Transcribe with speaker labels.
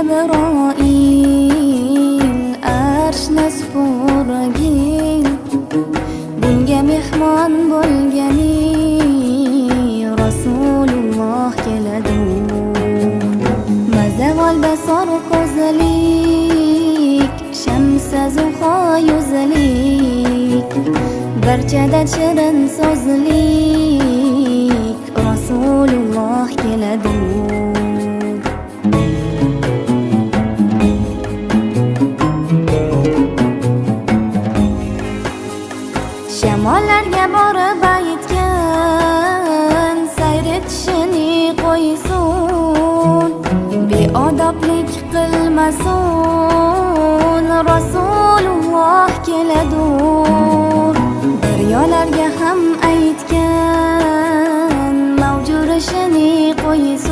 Speaker 1: Cebroil arshni supurgin, bunga mehmon bo'lgani Rasululloh keladi. Mazavol basor ko'zlik, shamsa zuho yuzlik, barchada shirin so'zlik Rasululloh keladi. Shamollarga borib aytgan, sayr etishini qo'ysin, beodoblik qilmasin, Rasululloh keladi. Daryolarga ham aytgan, mavjurishini qo'ysin,